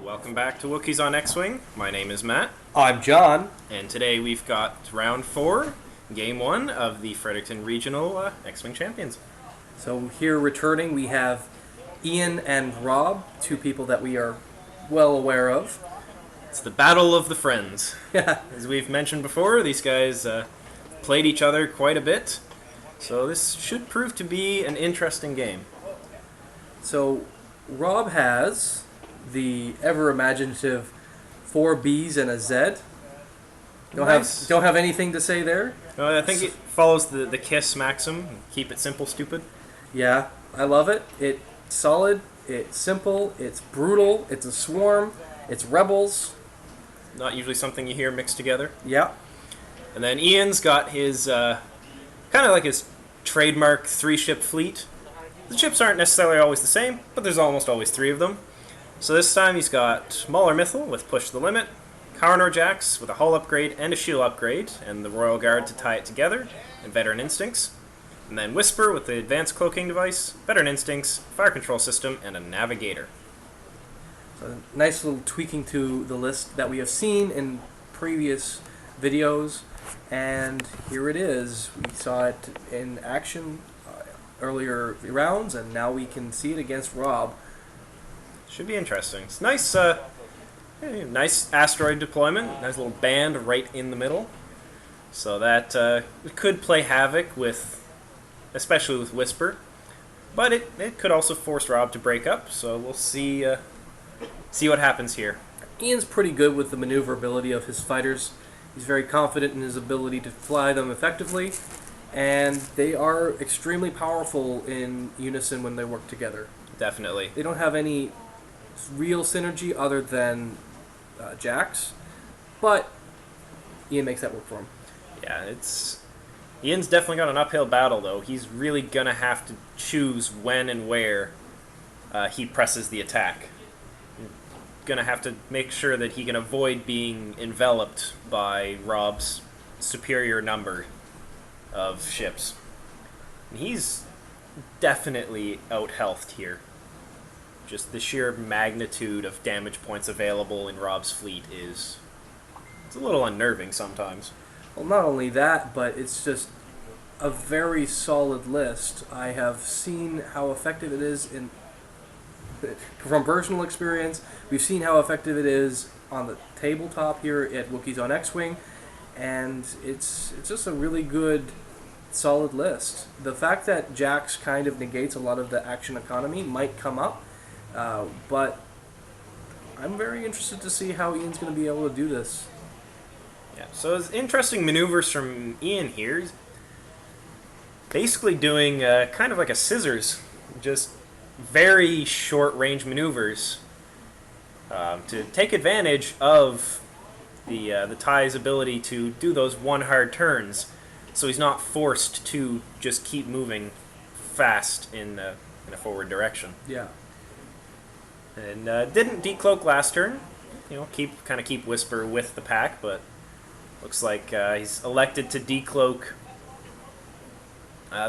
Welcome back to Wookies on X-Wing. My name is Matt, I'm John. and today we've got round 4, game 1 of the Fredericton Regional X-Wing Champions. So here returning we have Ian and Rob, two people that we are well aware of. It's the Battle of the Friends. Yeah. As we've mentioned before, these guys played each other quite a bit, so this should prove to be an interesting game. So Rob has the ever imaginative 4 Bs and a Z. Nice. Don't have anything to say there. I think it follows the KISS maxim, keep it simple, stupid. Yeah, I love it. It's solid, it's simple, it's brutal, it's a swarm, it's rebels. Not usually something you hear mixed together. Yeah. And then Ian's got his, kind of like his trademark 3-ship fleet. The ships aren't necessarily always the same, but there's almost always 3 of them. So this time he's got Mauler Mithel with Push the Limit, Carnor Jax with a hull upgrade and a shield upgrade, and the Royal Guard to tie it together, and Veteran Instincts. And then Whisper with the Advanced Cloaking device, Veteran Instincts, Fire Control System, and a Navigator. So nice little tweaking to the list that we have seen in previous videos, and here it is. We saw it in action earlier rounds, and now we can see it against Rob. Should be interesting. It's nice, nice asteroid deployment. Nice little band right in the middle. So that could play havoc with, especially with Whisper. But it could also force Rob to break up. So we'll see what happens here. Ian's pretty good with the maneuverability of his fighters. He's very confident in his ability to fly them effectively, and they are extremely powerful in unison when they work together. Definitely. They don't have any real synergy other than Jax, but Ian makes that work for him. Yeah, Ian's definitely got an uphill battle, though. He's really going to have to choose when and where he presses the attack. Going to have to make sure that he can avoid being enveloped by Rob's superior number of ships. And he's definitely out-healthed here. Just the sheer magnitude of damage points available in Rob's fleet it's a little unnerving sometimes. Well, not only that, but it's just a very solid list. I have seen how effective it is from personal experience. We've seen how effective it is on the tabletop here at Wookies on X-Wing, and it's just a really good, solid list. The fact that Jax kind of negates a lot of the action economy might come up, but I'm very interested to see how Ian's going to be able to do this. Yeah, so it's interesting maneuvers from Ian here. He's basically doing kind of like a scissors, just very short-range maneuvers to take advantage of the Tie's ability to do those one-hard turns, so he's not forced to just keep moving fast in a forward direction. Yeah. And didn't decloak last turn. Kind of keep Whisper with the pack, but looks like he's elected to decloak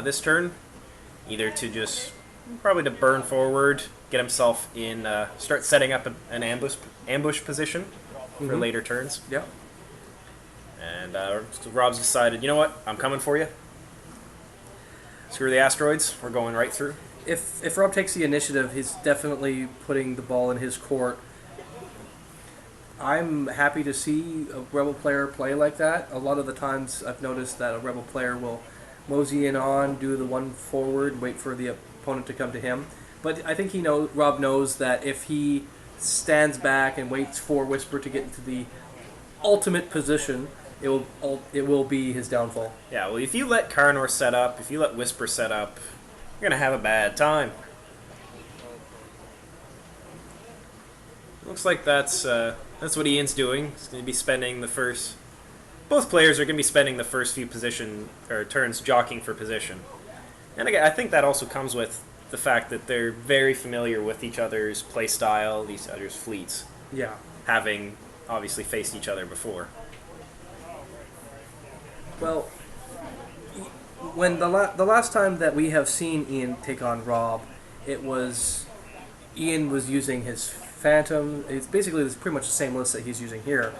this turn, either to just probably to burn forward, get himself in, start setting up an ambush position for later turns. Yeah. And so Rob's decided, you know what, I'm coming for you. Screw the asteroids, we're going right through. If Rob takes the initiative, he's definitely putting the ball in his court. I'm happy to see a Rebel player play like that. A lot of the times I've noticed that a Rebel player will mosey in on, do the one forward, wait for the opponent to come to him. But I think Rob knows that if he stands back and waits for Whisper to get into the ultimate position, it will be his downfall. Yeah, well, if you let Carnor set up, if you let Whisper set up, you're going to have a bad time. Looks like that's what Ian's doing. He's going to be spending the first... Both players are going to be spending the first few turns jockeying for position. And again, I think that also comes with the fact that they're very familiar with each other's playstyle, each other's fleets. Yeah. Having obviously faced each other before. Well, when the last time that we have seen Ian take on Rob, it was Ian was using his Phantom. It's basically pretty much the same list that he's using here,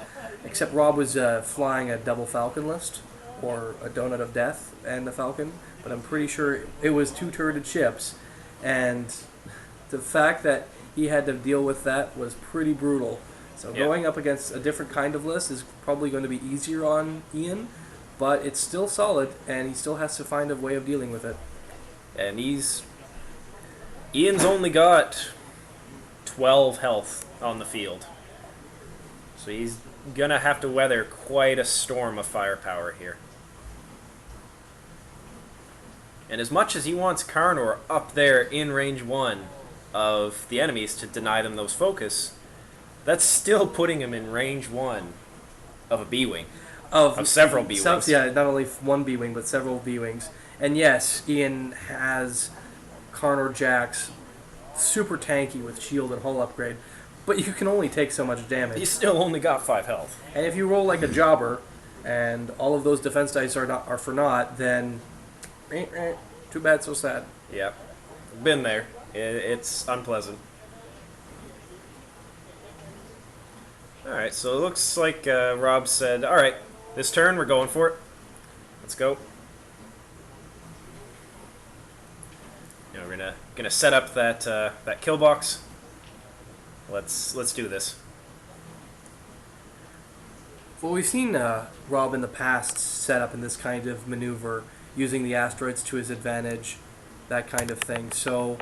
except Rob was flying a double Falcon list, or a Donut of Death and the Falcon, but I'm pretty sure it was 2 turreted ships, and the fact that he had to deal with that was pretty brutal. So going up against a different kind of list is probably going to be easier on Ian, but it's still solid, and he still has to find a way of dealing with it. And Ian's only got 12 health on the field. So he's going to have to weather quite a storm of firepower here. And as much as he wants Carnor up there in range 1 of the enemies to deny them those focus, that's still putting him in range 1 of a B-Wing. Of several B-Wings. Yeah, not only one B-Wing, but several B-Wings. And yes, Ian has Carnor Jax, super tanky with shield and hull upgrade, but you can only take so much damage. He's still only got 5 health. And if you roll like a jobber, and all of those defense dice are for naught, then too bad, so sad. Yep. Been there. It's unpleasant. Alright, so it looks like Rob said, alright, this turn we're going for it. Let's go. You know, we're gonna set up that kill box. Let's do this. Well, we've seen Rob in the past set up in this kind of maneuver, using the asteroids to his advantage, that kind of thing. So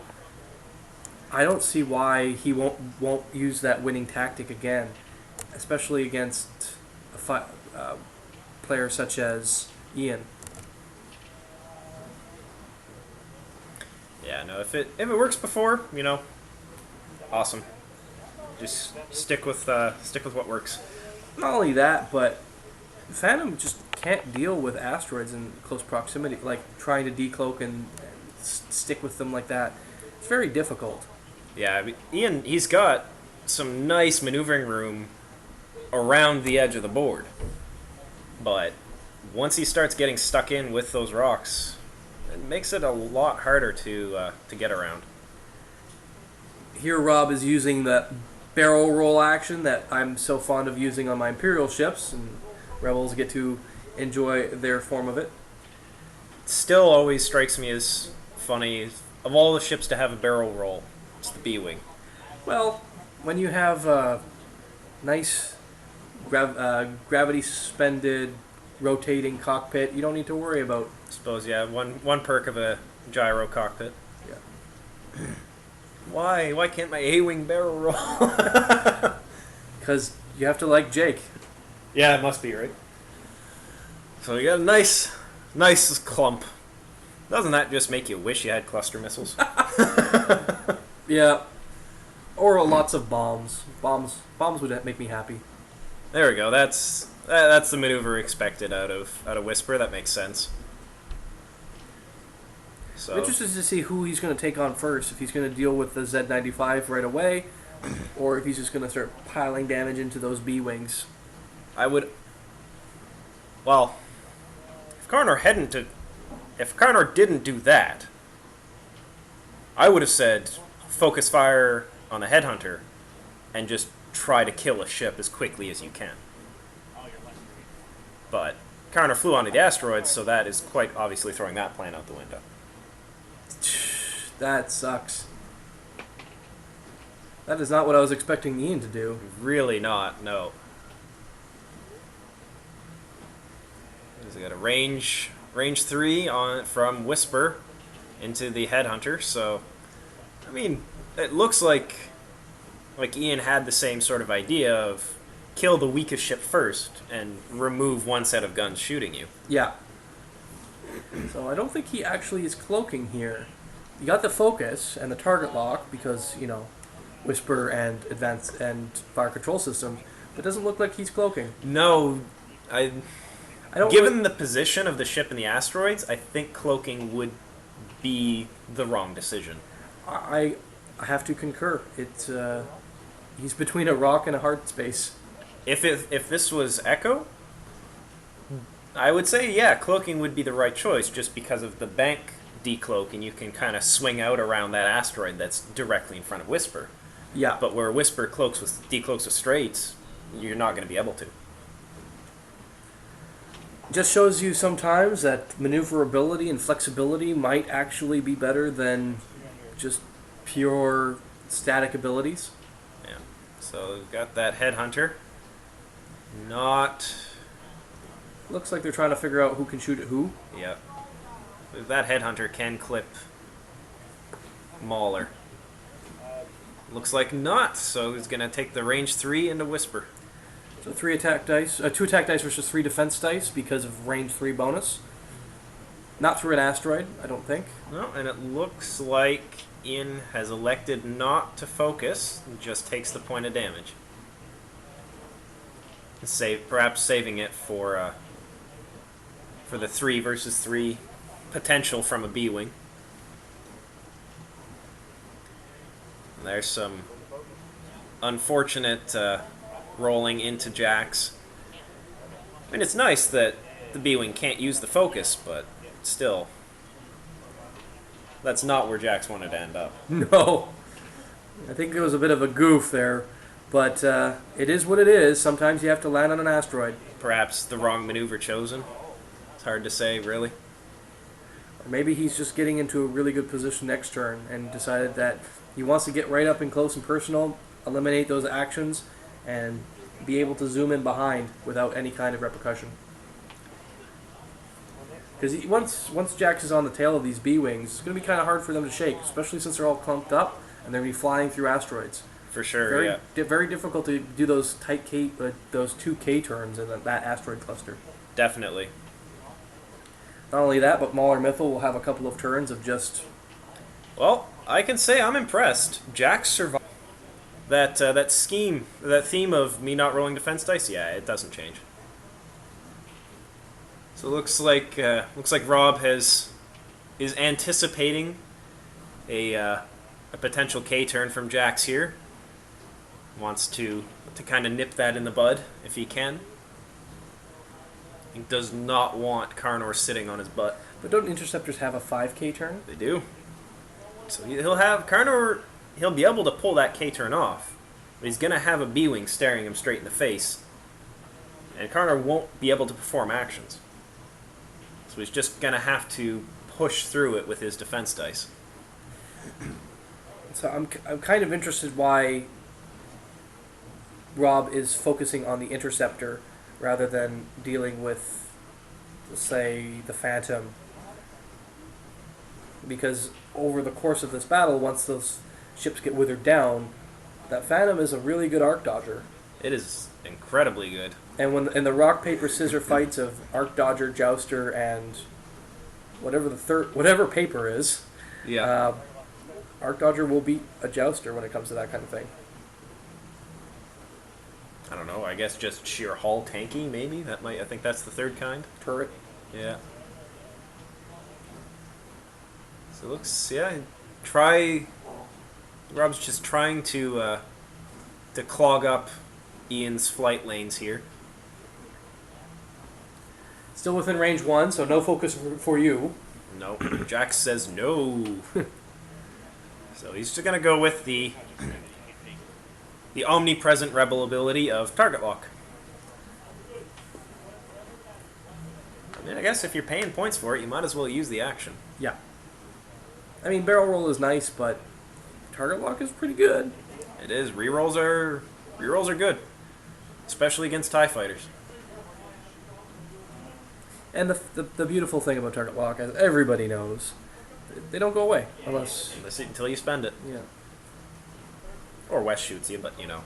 I don't see why he won't use that winning tactic again, especially against a player such as Ian. Yeah, no, if it works before, you know, awesome. Just stick with what works. Not only that, but Phantom just can't deal with asteroids in close proximity, like trying to decloak and stick with them like that. It's very difficult. Yeah, I mean, Ian, he's got some nice maneuvering room around the edge of the board. But once he starts getting stuck in with those rocks, it makes it a lot harder to get around. Here Rob is using that barrel roll action that I'm so fond of using on my Imperial ships, and Rebels get to enjoy their form of it. Still always strikes me as funny, of all the ships to have a barrel roll, it's the B-Wing. Well, when you have a nice gravity-suspended rotating cockpit, you don't need to worry about... I suppose, yeah, one perk of a gyro cockpit. Yeah. Why can't my A-Wing barrel roll? Because you have to like Jake. Yeah, it must be, right? So you got a nice clump. Doesn't that just make you wish you had cluster missiles? Yeah. Or lots of bombs. Bombs would make me happy. There we go. That's the maneuver expected out of Whisper. That makes sense. So I'm interested to see who he's going to take on first. If he's going to deal with the Z-95 right away, or if he's just going to start piling damage into those B-Wings. Well, if Carnor didn't do that, I would have said focus fire on the Headhunter and just try to kill a ship as quickly as you can. But Carnor flew onto the asteroids, so that is quite obviously throwing that plan out the window. That sucks. That is not what I was expecting Ian to do. Really not, no. So we got a range 3 from Whisper into the Headhunter, so I mean, it looks like Ian had the same sort of idea of kill the weakest ship first and remove one set of guns shooting you. Yeah. So I don't think he actually is cloaking here. You got the focus and the target lock because, you know, Whisper and advanced and fire control systems, but it doesn't look like he's cloaking. No, I don't given the position of the ship in the asteroids, I think cloaking would be the wrong decision. I have to concur. It's he's between a rock and a hard space. If this was Echo, I would say, yeah, cloaking would be the right choice just because of the bank decloak, and you can kind of swing out around that asteroid that's directly in front of Whisper. Yeah. But where Whisper decloaks with straight, you're not going to be able to. Just shows you sometimes that maneuverability and flexibility might actually be better than just pure static abilities. Yeah. So we've got that Headhunter. Not... Looks like they're trying to figure out who can shoot at who. Yeah. That Headhunter can clip Mauler. Looks like not, so he's going to take the range 3 into Whisper. So 2 attack dice versus 3 defense dice because of range 3 bonus. Not through an asteroid, I don't think. No, and it looks like Ian has elected not to focus, just takes the point of damage. Perhaps saving it for the 3 versus 3 potential from a B-Wing. There's some unfortunate rolling into Jax. I mean, it's nice that the B-Wing can't use the focus, but still, that's not where Jax wanted to end up. No. I think there was a bit of a goof there, but it is what it is. Sometimes you have to land on an asteroid. Perhaps the wrong maneuver chosen. It's hard to say, really. Or maybe he's just getting into a really good position next turn and decided that he wants to get right up and close and personal, eliminate those actions, and be able to zoom in behind without any kind of repercussion. Because once Jax is on the tail of these B-Wings, it's going to be kind of hard for them to shake, especially since they're all clumped up and they're going to be flying through asteroids. For sure, Very difficult to do those tight those 2 K turns in that asteroid cluster. Definitely. Not only that, but Mauler Mithel will have a couple of turns of just... Well, I can say I'm impressed. Jax survived. That theme of me not rolling defense dice, yeah, it doesn't change. So it looks like Rob is anticipating a potential K turn from Jax here. Wants to kind of nip that in the bud if he can. He does not want Carnor sitting on his butt. But don't interceptors have a 5K turn? They do. So he'll have Carnor. He'll be able to pull that K turn off, but he's gonna have a B-Wing staring him straight in the face, and Carnor won't be able to perform actions. So he's just gonna have to push through it with his defense dice. So I'm kind of interested why Rob is focusing on the interceptor rather than dealing with, say, the Phantom. Because over the course of this battle, once those ships get withered down, that Phantom is a really good arc dodger. It is incredibly good. And when in the rock paper scissor fights of arc dodger, jouster, and whatever paper is, Yeah. arc dodger will beat a jouster when it comes to that kind of thing. I don't know. I guess just sheer hull tanky, maybe. I think that's the third kind. Turret. Yeah. So it looks, Rob's just trying to clog up Ian's flight lanes here. Still within range 1, so no focus for you. No, Jax says no. So he's just gonna go with the omnipresent rebel ability of target lock. I mean, I guess if you're paying points for it, you might as well use the action. Yeah. I mean, barrel roll is nice, but target lock is pretty good. It is. Rerolls are good, especially against TIE fighters. And the beautiful thing about target lock, as everybody knows, they don't go away unless Until you spend it. Yeah. Or Wes shoots you, but you know,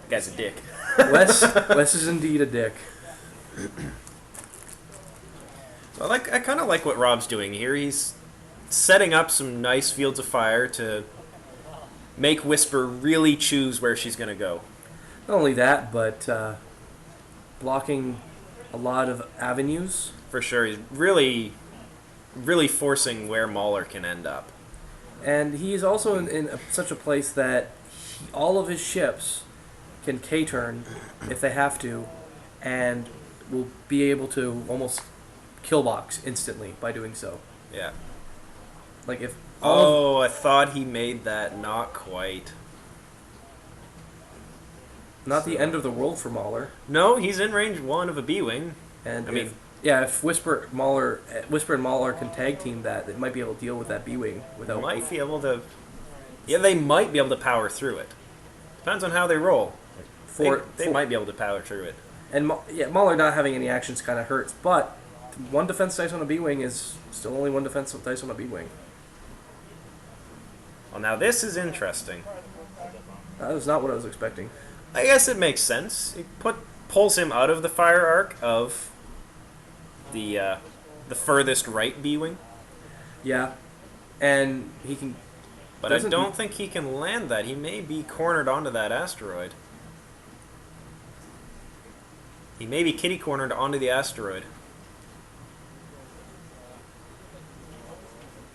the guy's a dick. Wes is indeed a dick. So I kind of like what Rob's doing here. He's setting up some nice fields of fire to make Whisper really choose where she's going to go. Not only that, but blocking a lot of avenues. For sure, he's really forcing where Mauler can end up. And he's also in such a place that all of his ships can K-turn if they have to, and will be able to almost kill box instantly by doing so. Yeah. Like if Oh, I thought he made that. Not quite. not the end of the world for Mauler. No, he's in range 1 of a B-Wing. And I mean- if Whisper and Mauler can tag team that, they might be able to deal with that B-Wing without. Might be able to... Yeah, they might be able to power through it. Depends on how they roll. They might be able to power through it. And Mauler not having any actions kind of hurts, but one defense dice on a B-Wing is still only one defense dice on a B-Wing. Well, now this is interesting. That was not what I was expecting. I guess it makes sense. It pulls him out of the fire arc of the furthest right B-Wing. Yeah, and he can. But I don't think he can land that. He may be cornered onto that asteroid. He may be kitty-cornered onto the asteroid.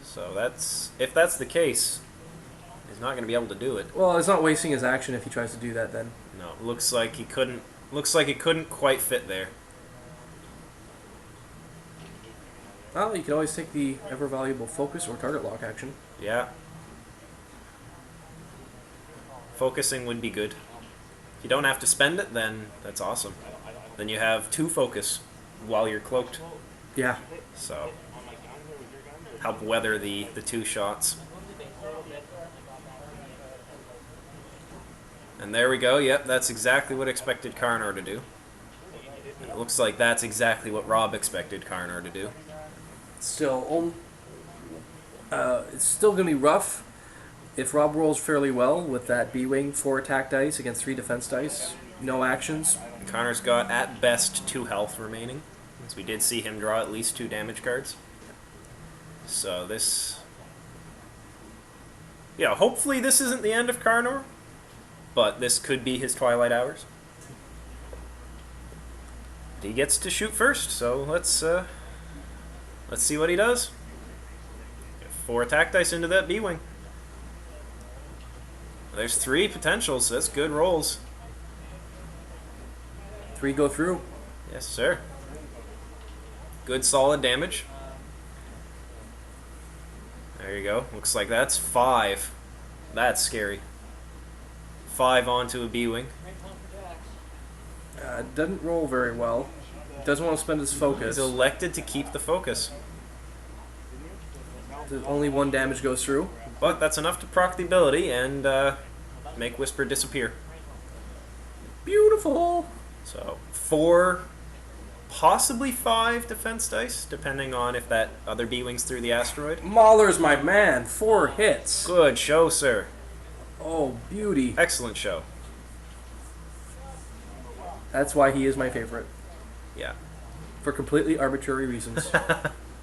So if that's the case, he's not going to be able to do it. Well, it's not wasting his action if he tries to do that. Then No, looks like he couldn't. Looks like it couldn't quite fit there. well, you can always take the ever valuable focus or target lock action. Yeah. Focusing would be good. If you don't have to spend it, then that's awesome. Then you have 2 focus while you're cloaked. Yeah, So help weather the 2 shots. And there we go. Yep, that's exactly what expected Carnor to do. And it looks like that's exactly what Rob expected Carnor to do. still, it's still gonna be rough. If Rob rolls fairly well with that B-Wing 4 attack dice against 3 defense dice, no actions. Carnor's got at best 2 health remaining, as we did see him draw at least 2 damage cards. So this... Yeah, hopefully this isn't the end of Carnor, but this could be his twilight hours. He gets to shoot first, so let's see what he does. 4 attack dice into that B-Wing. There's 3 potentials, that's good rolls. 3 go through. Yes, sir. Good solid damage. There you go. Looks like that's 5. That's scary. 5 onto a B-Wing. Doesn't roll very well. Doesn't want to spend his focus. He's elected to keep the focus. Only 1 damage goes through. But that's enough to proc the ability and make Whisper disappear. Beautiful! So 4, possibly 5 defense dice, depending on if that other B-Wing's through the asteroid. Mauler's my man. 4 hits. Good show, sir. Oh, beauty. Excellent show. That's why he is my favorite. Yeah. For completely arbitrary reasons.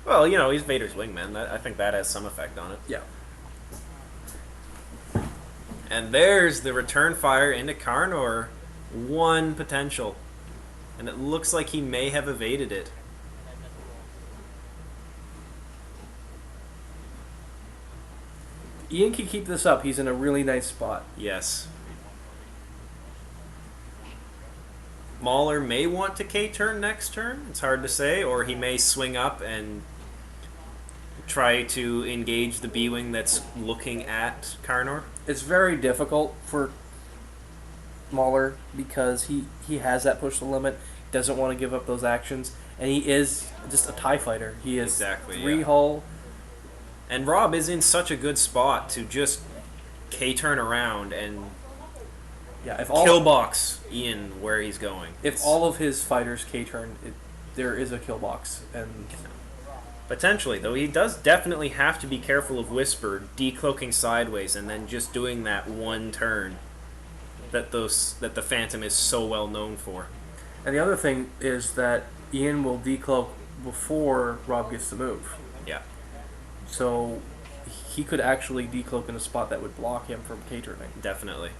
Well, you know, he's Vader's wingman. I think that has some effect on it. Yeah. And there's the return fire into Carnor. 1 potential. And it looks like he may have evaded it. Ian can keep this up. He's in a really nice spot. Yes. Mauler may want to K-turn next turn. It's hard to say. Or he may swing up and try to engage the B-Wing that's looking at Carnor. It's very difficult for Mauler because he has that push the limit, doesn't want to give up those actions, and he is just a TIE fighter. He is Exactly, 3 yeah. hull. And Rob is in such a good spot to just K-turn around and Yeah, kill box Ian where he's going. If all of his fighters K-turn, there is a kill box, and Potentially, though, he does definitely have to be careful of Whisper decloaking sideways and then just doing that 1 turn that the Phantom is so well known for. and the other thing is that Ian will decloak before Rob gets to move, Yeah. so he could actually decloak in a spot that would block him from K-turning. Definitely.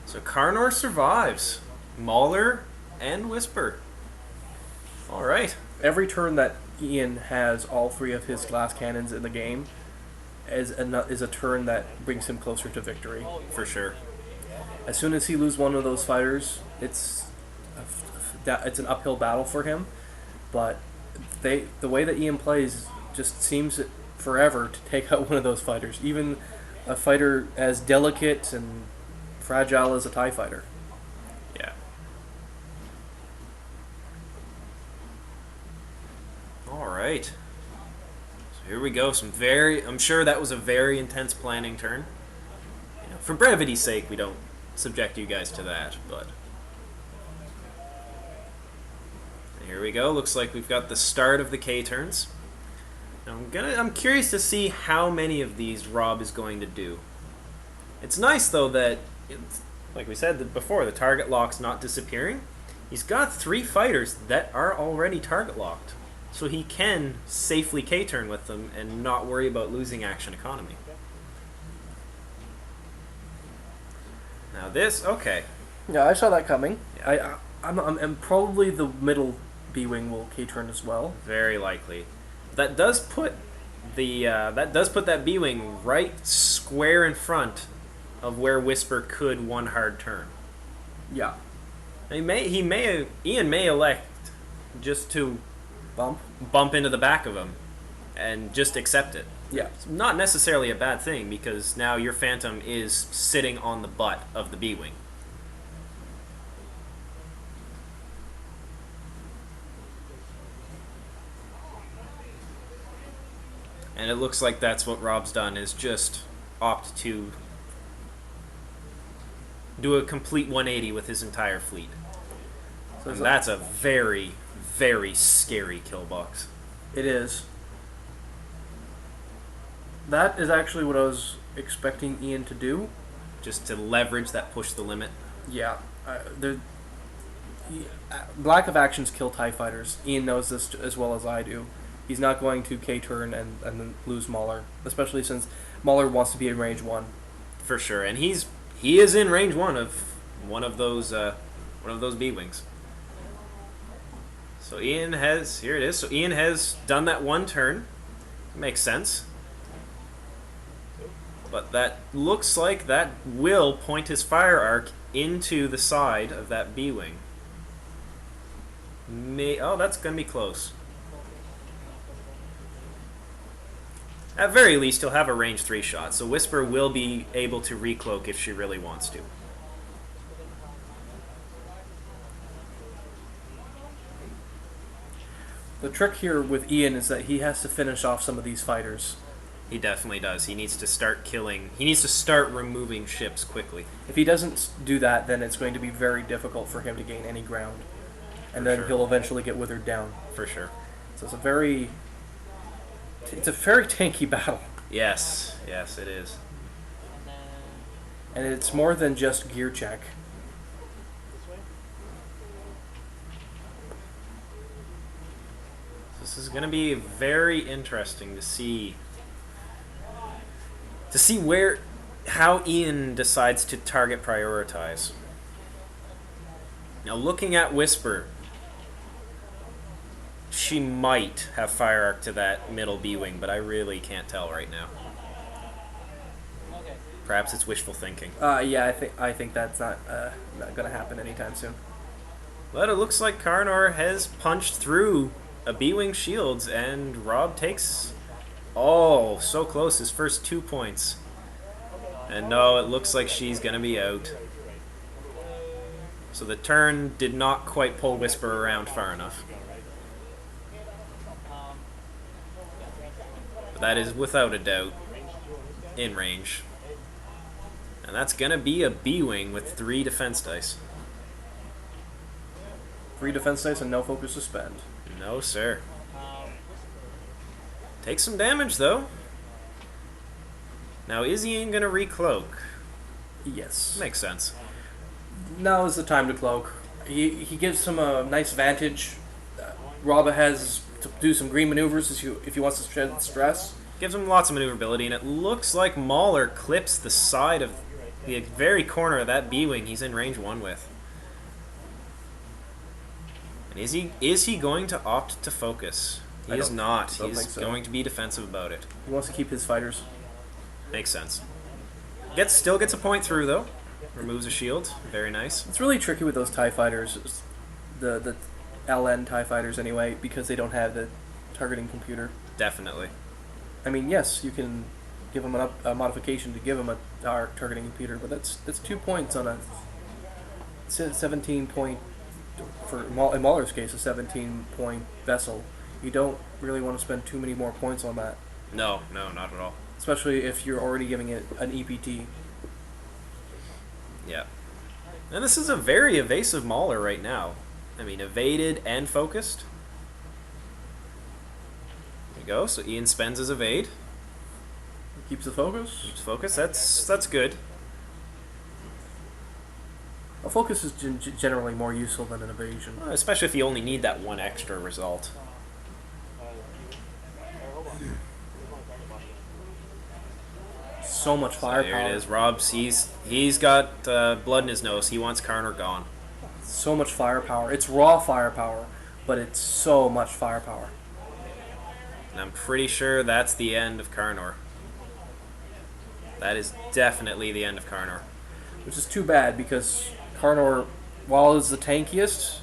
So Carnor survives. Mauler and Whisper. Alright. Every turn that Ian has all 3 of his glass cannons in the game is a turn that brings him closer to victory. For sure. As soon as he loses one of those fighters, it's an uphill battle for him. but the way that Ian plays just seems forever to take out one of those fighters, even a fighter as delicate and fragile as a TIE fighter. Yeah. All right. So here we go. I'm sure that was a very intense planning turn. You know, for brevity's sake, we don't subject you guys to that, but here we go. Looks like we've got the start of the K turns. Now I'm curious to see how many of these Rob is going to do. It's nice though that, like we said before, the target lock's not disappearing. He's got 3 fighters that are already target locked, so he can safely K-turn with them and not worry about losing action economy. Now this, okay. Yeah, I saw that coming. I'm probably the middle B-wing will K-turn as well. Very likely. That does put that B-wing right square in front of where Whisper could one hard turn. Yeah. Ian may elect just to bump into the back of him and just accept it. Yeah. It's not necessarily a bad thing, because now your Phantom is sitting on the butt of the B-wing. And it looks like that's what Rob's done, is just opt to do a complete 180 with his entire fleet. So and that's a very, very scary kill box. It is. That is actually what I was expecting Ian to do. Just to leverage that push the limit. Yeah. Lack of actions kill TIE fighters. Ian knows this as well as I do. He's not going to K-turn and then lose Mauler, especially since Mauler wants to be in range 1. For sure, and he is in range 1 of one of those B-wings. So Ian has, here it is. So Ian has done that one turn. Makes sense. But that looks like that will point his fire arc into the side of that B-wing. Oh, that's going to be close. At very least, he'll have a range 3 shot, so Whisper will be able to recloak if she really wants to. The trick here with Ian is that he has to finish off some of these fighters. He definitely does. He needs to start killing. He needs to start removing ships quickly. If he doesn't do that, then it's going to be very difficult for him to gain any ground. And then he'll eventually get withered down. For sure. So it's a very tanky battle. Yes, yes, it is. And it's more than just gear check. This is going to be very interesting to see how Ian decides to target prioritize. Now, looking at Whisper, she might have fire arc to that middle B-wing, but I really can't tell right now. Perhaps it's wishful thinking. Yeah, I think that's not going to happen anytime soon. But it looks like Carnor has punched through a B-wing shields, and Rob takes, oh, so close, his first 2 points. And no, it looks like she's going to be out. So the turn did not quite pull Whisper around far enough. But that is without a doubt in range. And that's going to be a B-wing with 3 defense dice. 3 defense dice and no focus to spend. No, sir. Take some damage, though. Now, is Ian going to recloak? Yes. Makes sense. Now is the time to cloak. He gives him a nice vantage. Rob has to do some green maneuvers if he wants to shed stress. Gives him lots of maneuverability, and it looks like Mauler clips the side of the very corner of that B-wing he's in range 1 with. And is he going to opt to focus? He is not. He's going to be defensive about it. He wants to keep his fighters. Makes sense. Still gets a point through, though. Removes a shield. Very nice. It's really tricky with those TIE fighters. The LN TIE fighters anyway, because they don't have the targeting computer. Definitely. I mean, yes, you can give them a modification to give them a targeting computer, but that's 2 points on a 17 point, in Mauler's case, a 17 point vessel. You don't really want to spend too many more points on that. No, not at all. Especially if you're already giving it an EPT. Yeah. And this is a very evasive Mauler right now. I mean, evaded and focused. There you go. So Ian spends his evade. Keeps the focus. Keeps focus. That's good. A focus is generally more useful than an evasion. Especially if you only need that one extra result. So much firepower. So here it is. Rob's, he's got blood in his nose. He wants Carnor gone. So much firepower. It's raw firepower, but it's so much firepower. And I'm pretty sure that's the end of Carnor. That is definitely the end of Carnor. Which is too bad, because Carnor, while is the tankiest,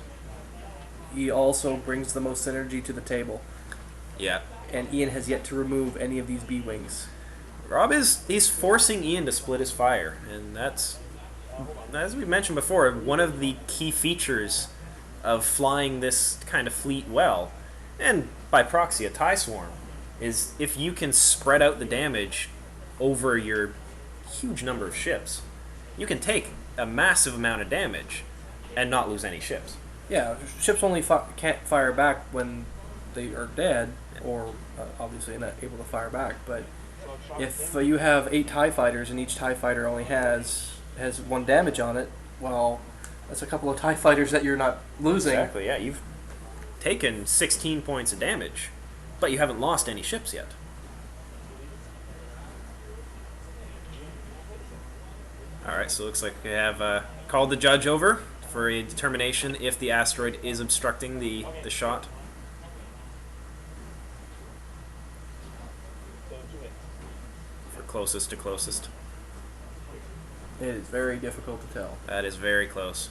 he also brings the most synergy to the table. Yeah. And Ian has yet to remove any of these B-Wings. Rob he's forcing Ian to split his fire, and that's, as we mentioned before, one of the key features of flying this kind of fleet well, and by proxy a TIE swarm, is if you can spread out the damage over your huge number of ships, you can take a massive amount of damage and not lose any ships. Yeah, ships only can't fire back when they are dead, or obviously not able to fire back, but if you have 8 TIE fighters and each TIE fighter only has 1 damage on it, well, that's a couple of TIE fighters that you're not losing. Exactly, yeah. You've taken 16 points of damage, but you haven't lost any ships yet. Alright, so it looks like we have called the judge over for a determination if the asteroid is obstructing the shot. For closest to closest. It is very difficult to tell. That is very close.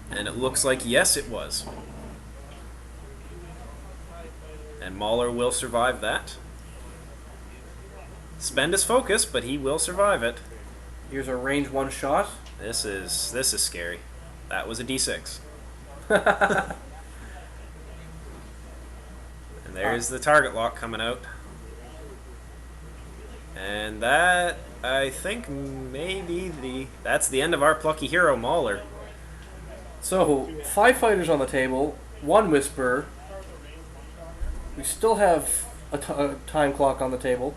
And it looks like yes, it was. And Mauler will survive that. Spend his focus, but he will survive it. Here's a range 1 shot. This is scary. That was a D6. And there's the target lock coming out. And that, I think, that's the end of our plucky hero, Mauler. So, 5 fighters on the table, 1 Whisper. We still have a time clock on the table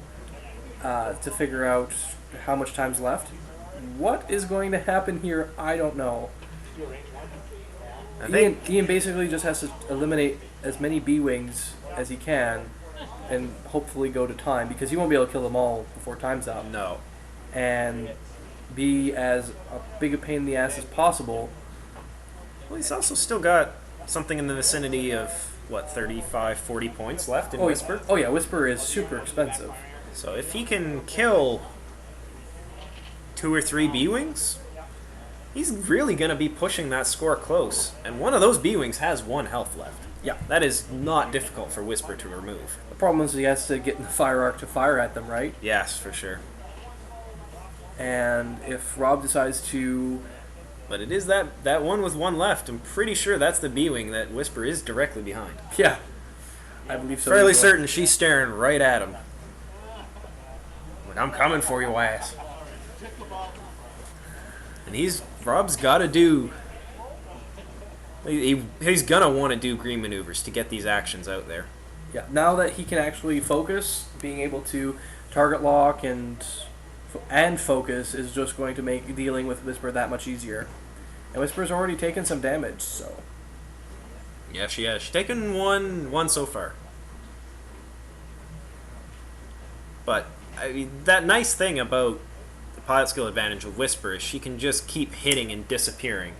to figure out how much time's left. What is going to happen here, I don't know. Ian basically just has to eliminate as many B-Wings as he can and hopefully go to time, because he won't be able to kill them all before time's out. No. And be as big a pain in the ass as possible. Well, he's also still got something in the vicinity of, what, 35, 40 points left in Whisper? Oh yeah, Whisper is super expensive. So if he can kill 2 or 3 B-Wings, he's really going to be pushing that score close. And one of those B-Wings has 1 health left. Yeah. That is not difficult for Whisper to remove. The problem is he has to get in the fire arc to fire at them, right? Yes, for sure. And if Rob decides to... But it is that one with 1 left. I'm pretty sure that's the B-Wing that Whisper is directly behind. Yeah. I believe so. Fairly certain she's staring right at him. Like, I'm coming for you, ass. And Rob's got to do... He's going to want to do green maneuvers to get these actions out there. Yeah, now that he can actually focus, being able to target lock and focus is just going to make dealing with Whisper that much easier. And Whisper's already taken some damage, so... Yeah, she has. She's taken one so far. But I mean, that nice thing about the pilot skill advantage of Whisper is she can just keep hitting and disappearing.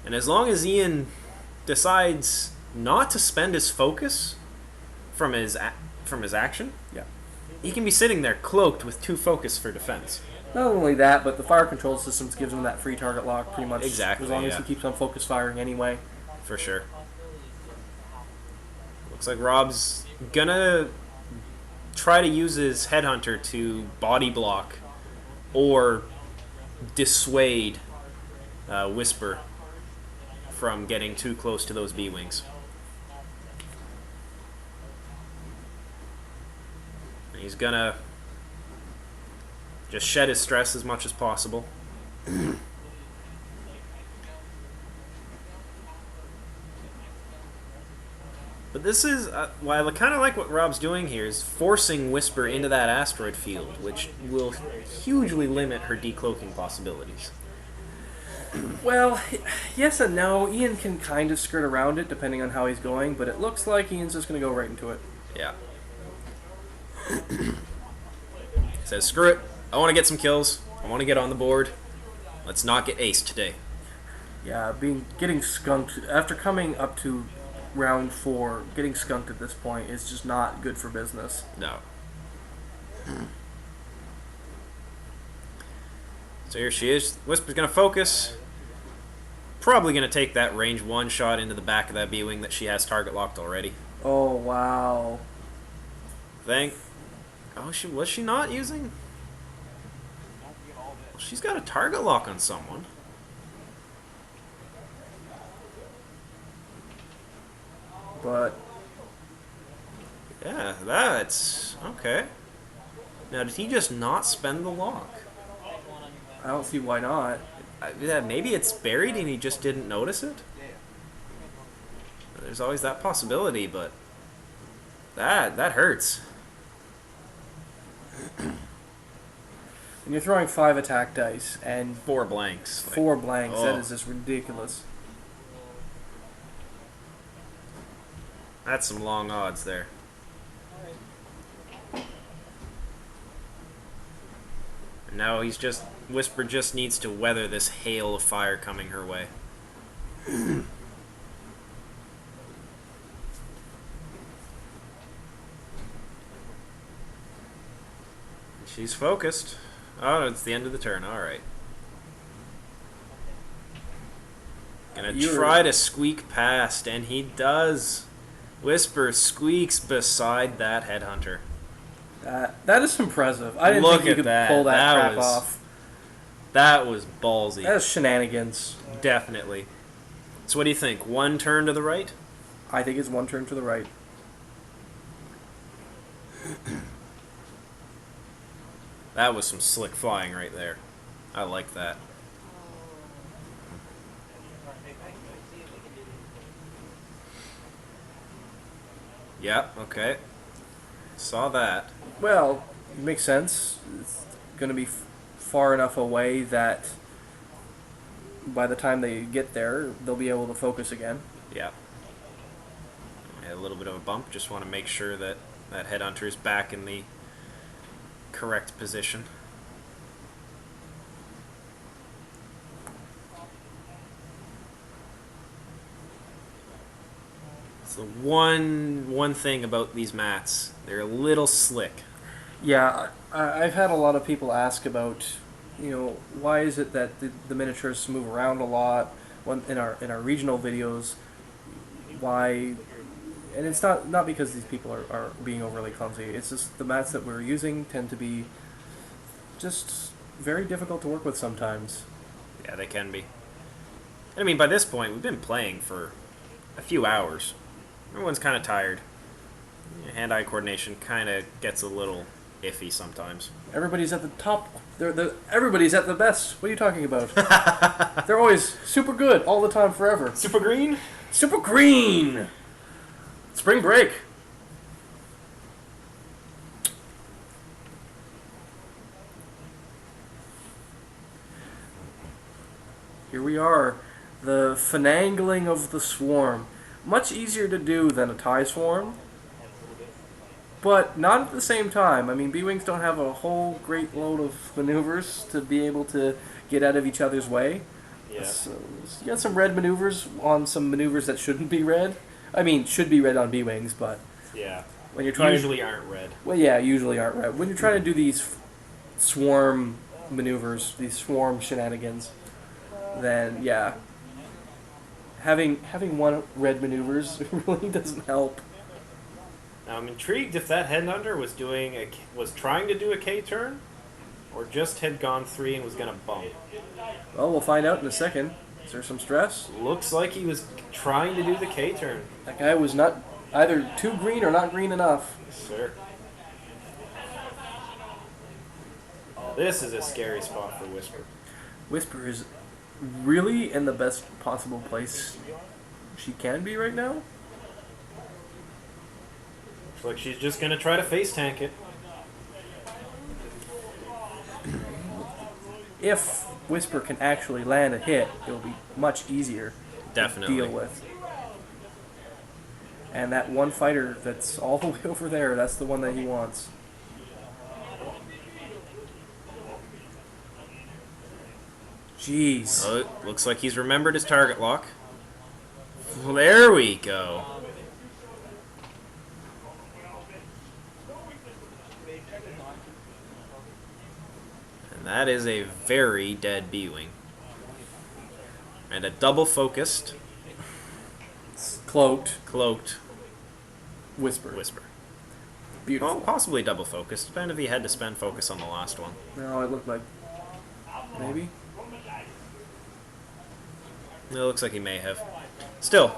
And as long as Ian decides not to spend his focus from his action, Yeah. he can be sitting there cloaked with 2 focus for defense. Not only that, but the fire control systems gives him that free target lock pretty much. Exactly, As long as yeah. he keeps on focus firing anyway. For sure. Looks like Rob's gonna try to use his headhunter to body block or dissuade Whisper from getting too close to those B-Wings. And he's gonna just shed his stress as much as possible. But this is, well, I kind of like what Rob's doing here, is forcing Whisper into that asteroid field, which will hugely limit her decloaking possibilities. Well, yes and no. Ian can kind of skirt around it depending on how he's going, but it looks like Ian's just going to go right into it. Yeah. Says, screw it. I want to get some kills. I want to get on the board. Let's not get aced today. Yeah, getting skunked after coming up to round 4, getting skunked at this point is just not good for business. No. So here she is. Whisper's going to focus. Probably going to take that range 1 shot into the back of that B-Wing that she has target locked already. Oh, wow. Oh, was she not using? Well, she's got a target lock on someone. But yeah, that's okay. Now, did he just not spend the lock? I don't see why not. Yeah, maybe it's buried and he just didn't notice it. There's always that possibility, but that hurts. When you're throwing 5 attack dice and 4 blanks. 4 blanks, oh. that is just ridiculous. That's some long odds there. And now Whisper just needs to weather this hail of fire coming her way. She's focused. Oh, it's the end of the turn. All right. Gonna try to squeak past, and he does. Whisper squeaks beside that headhunter. That is impressive. I didn't think you could pull that crap off. That was ballsy. That is shenanigans. Definitely. So what do you think? 1 turn to the right? I think it's 1 turn to the right. That was some slick flying right there. I like that. Yeah, okay. Saw that. Well, it makes sense. It's going to be far enough away that by the time they get there, they'll be able to focus again. Yeah. A little bit of a bump. Just want to make sure that that headhunter is back in the correct position. It's the one thing about these mats. They're a little slick. Yeah, I've had a lot of people ask about, why is it that the miniatures move around a lot in our regional videos? Why? And it's not because these people are being overly clumsy. It's just the mats that we're using tend to be just very difficult to work with sometimes. Yeah, they can be. I mean, by this point, we've been playing for a few hours. Everyone's kind of tired. Hand-eye coordination kind of gets a little iffy sometimes. Everybody's at the top. Everybody's at the best. What are you talking about? They're always super good all the time, forever. Super green? Super green! Spring break. Here we are. The finagling of the swarm. Much easier to do than a TIE swarm, but not at the same time. I mean, B-Wings don't have a whole great load of maneuvers to be able to get out of each other's way. Yeah. So you got some red maneuvers on some maneuvers that shouldn't be red. I mean, should be red on B-Wings, but yeah, when you're trying usually aren't red. Well, yeah, usually aren't red. When you're trying to do these swarm maneuvers, these swarm shenanigans, then yeah, having one red maneuvers really doesn't help. Now I'm intrigued if that headhunter was trying to do a K turn, or just had gone 3 and was gonna bump. Well, we'll find out in a second. Is there some stress? Looks like he was trying to do the K turn. That guy was not either too green or not green enough. Sir. This is a scary spot for Whisper. Whisper is really in the best possible place she can be right now. Looks like she's just gonna try to face tank it. If Whisper can actually land a hit, it'll be much easier Definitely. to deal with. And that one fighter that's all the way over there, that's the one that he wants. Jeez. Oh, it looks like he's remembered his target lock. Well, there we go. And that is a very dead B-Wing. And a double focused, Cloaked. Whisper. Beautiful. Well, possibly double focused. Depending if he had to spend focus on the last one. No, it looked like maybe. It looks like he may have. Still.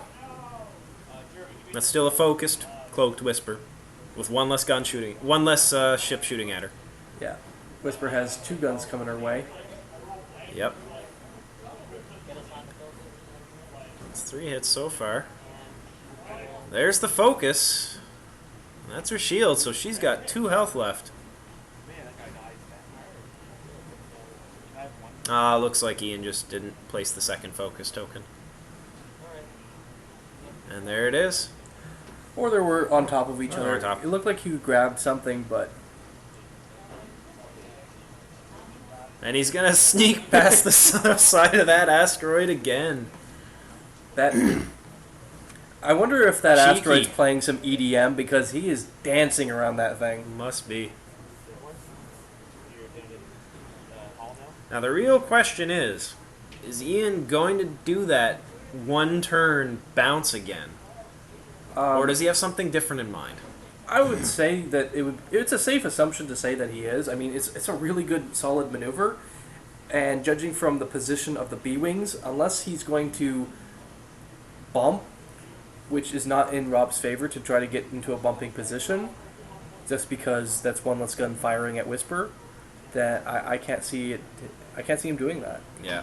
That's still a focused, cloaked Whisper. With one less ship shooting at her. Yeah. Whisper has 2 guns coming her way. Yep. That's 3 hits so far. There's the focus. That's her shield, so she's got 2 health left. Looks like Ian just didn't place the second focus token. And there it is. Or they were on top of each Or other. on top. It looked like he grabbed something, but And he's gonna sneak past the side of that asteroid again. that. I wonder if that Cheeky. asteroid's playing some EDM because he is dancing around that thing. Must be. Now the real question is Ian going to do that one turn bounce again? Or does he have something different in mind? I would say that it's a safe assumption to say that he is. I mean, it's a really good, solid maneuver. And judging from the position of the B-Wings, unless he's going to bump, which is not in Rob's favor to try to get into a bumping position, just because that's one less gun firing at Whisper, that I can't see it. I can't see him doing that. Yeah.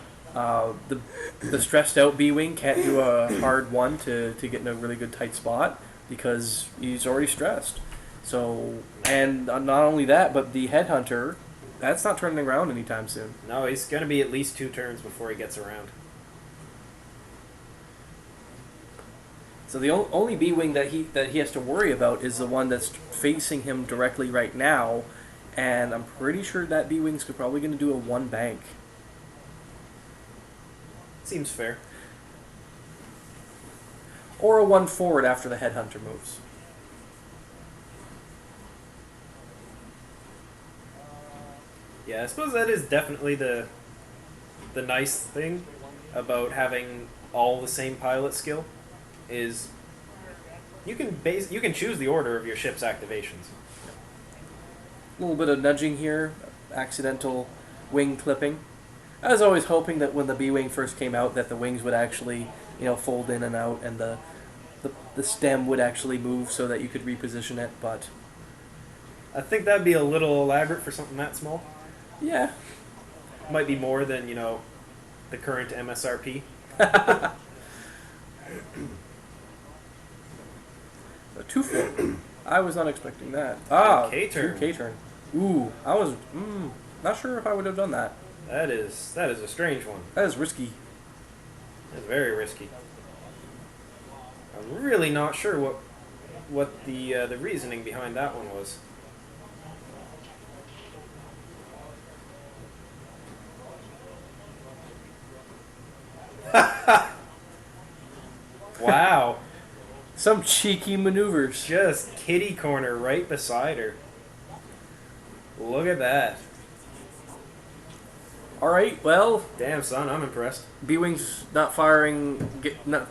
The stressed out B-Wing can't do a hard one to get in a really good tight spot because he's already stressed. So, and not only that, but the Headhunter, that's not turning around anytime soon. No, he's going to be at least 2 turns before he gets around. So the only B-Wing that he has to worry about is the one that's facing him directly right now, and I'm pretty sure that B-Wing's probably going to do a 1 bank. Seems fair. Or a 1 forward after the Headhunter moves. Yeah, I suppose that is definitely the nice thing about having all the same pilot skill is you can choose the order of your ship's activations. A little bit of nudging here, accidental wing clipping. I was always hoping that when the B-Wing first came out that the wings would actually, fold in and out and the stem would actually move so that you could reposition it, but I think that'd be a little elaborate for something that small. yeah. Might be more than, the current MSRP. A 2-4. I was not expecting that. K-turn. 2 K-turn. Ooh, I was not sure if I would have done that. That is a strange one. That is risky. That's very risky. I'm really not sure what the reasoning behind that one was. Wow. Some cheeky maneuvers. Just kitty corner right beside her. Look at that. All right, well, Damn, son, I'm impressed. B-Wing's not firing.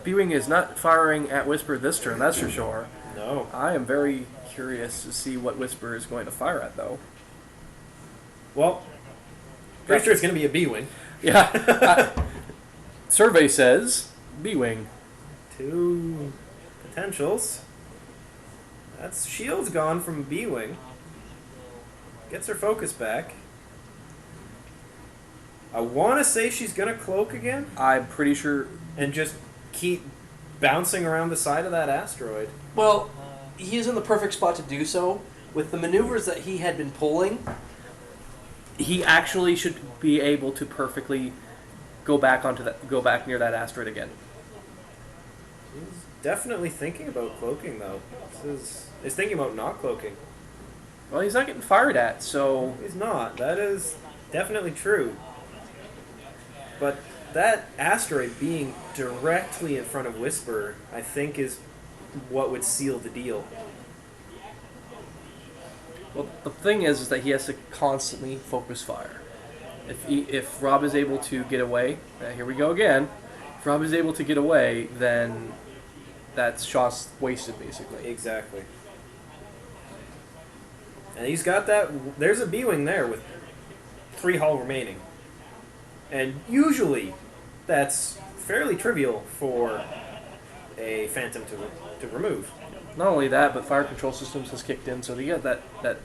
B-Wing is not firing at Whisper this turn. That's for sure. No. I am very curious to see what Whisper is going to fire at, though. Well, pretty sure it's going to be a B-Wing. Yeah. Survey says B-Wing. 2 potentials. That's shield's gone from B-Wing. Gets her focus back. I want to say she's going to cloak again. I'm pretty sure. And just keep bouncing around the side of that asteroid. Well, he is in the perfect spot to do so. With the maneuvers that he had been pulling, he actually should be able to perfectly go back near that asteroid again. He's definitely thinking about cloaking, though. He's thinking about not cloaking. Well, he's not getting fired at, so... He's not. That is definitely true. But that asteroid being directly in front of Whisper, I think, is what would seal the deal. Well, the thing is that he has to constantly focus fire. If Rob is able to get away, here we go again. If Rob is able to get away, then that's shots wasted, basically. Exactly. And he's got that... There's a B-Wing there with 3 hull remaining. And usually, that's fairly trivial for a Phantom to remove. Not only that, but fire control systems has kicked in, so you got that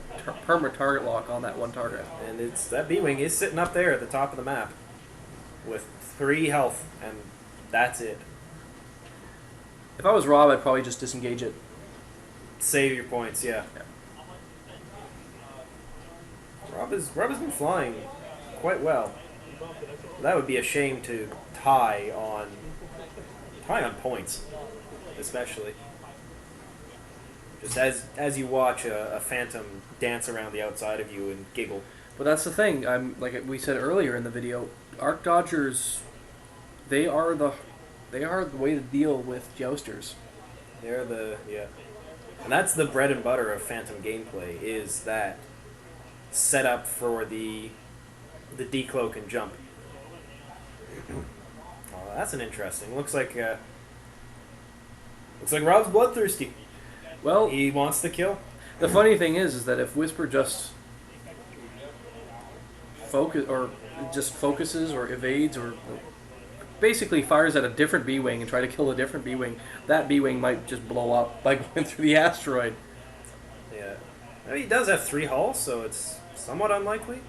permanent target lock on that one target. And that B-Wing is sitting up there at the top of the map with 3 health, and that's it. If I was Rob, I'd probably just disengage it. Save your points, yeah. Rob has been flying quite well. That would be a shame to tie on points, especially. Just as you watch a Phantom dance around the outside of you and giggle. But that's the thing. Like we said earlier in the video, Arc Dodgers, they are the way to deal with jousters. And that's the bread and butter of Phantom gameplay, is that setup for the decloak and jump. Oh, that's an interesting. Looks like Rob's bloodthirsty. Well, he wants to kill. The funny thing is that if Whisper just focuses or evades or basically fires at a different B-Wing and try to kill a different B-Wing, that B-Wing might just blow up by going through the asteroid. Yeah. I mean, he does have 3 hulls, so it's somewhat unlikely.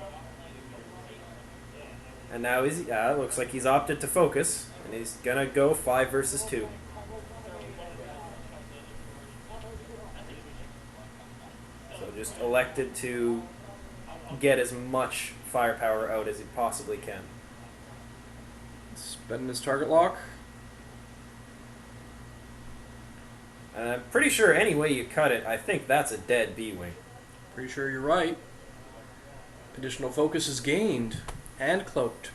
And now it looks like he's opted to focus, and he's gonna go 5 versus 2. So just elected to get as much firepower out as he possibly can. Spending his target lock. And I'm pretty sure any way you cut it, I think that's a dead B-Wing. Pretty sure you're right. Additional focus is gained and cloaked.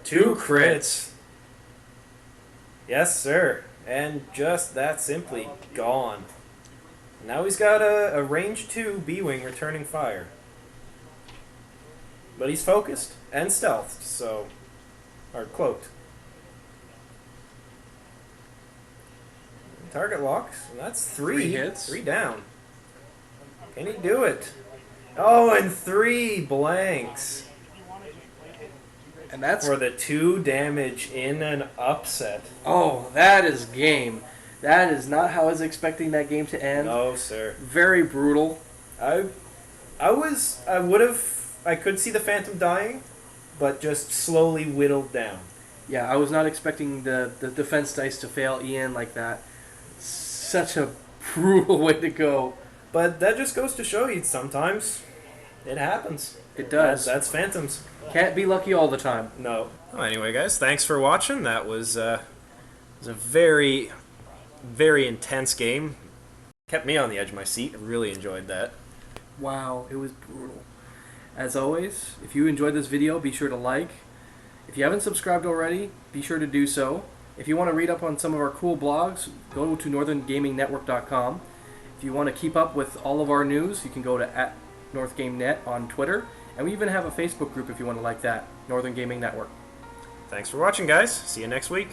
2 crits. Yes, sir. And just that simply gone. Now he's got a range 2 B-Wing returning fire. But he's focused and stealthed, so... Or cloaked. Target locks, and that's 3 hits. 3 down. Can he do it? Oh, and 3 blanks. And that's for the 2 damage in an upset. Oh, that is game. That is not how I was expecting that game to end. No, sir. Very brutal. I could see the Phantom dying, but just slowly whittled down. Yeah, I was not expecting the defense dice to fail Ian like that. Such a brutal way to go. But that just goes to show you sometimes it happens. It does. That's Phantoms. Can't be lucky all the time. No. Well, anyway, guys, thanks for watching. That was a very, very intense game. Kept me on the edge of my seat. I really enjoyed that. Wow, it was brutal. As always, if you enjoyed this video, be sure to like. If you haven't subscribed already, be sure to do so. If you want to read up on some of our cool blogs, go to northerngamingnetwork.com. If you want to keep up with all of our news, you can go to NorthGameNet on Twitter, and we even have a Facebook group if you want to like that, Northern Gaming Network. Thanks for watching, guys. See you next week.